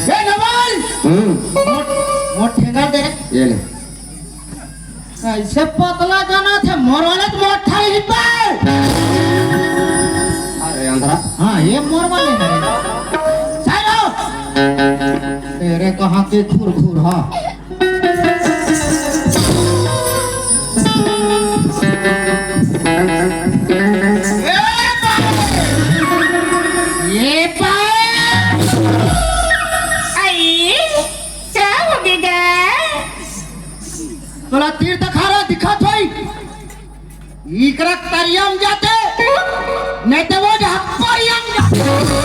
हे नवल मोठ ठेंगा दे ये ले ऐसे पतला जाना थे मोरवाले तो मोटा ही पर अरे अंधरा हाँ ये मोरवाले नहीं सालो तेरे कहाँ के खुर खुर हाँ ये पाए आई क्या हो गया तुला तीर दिखा भाई इकरा तरियम जाते नहीं तो वो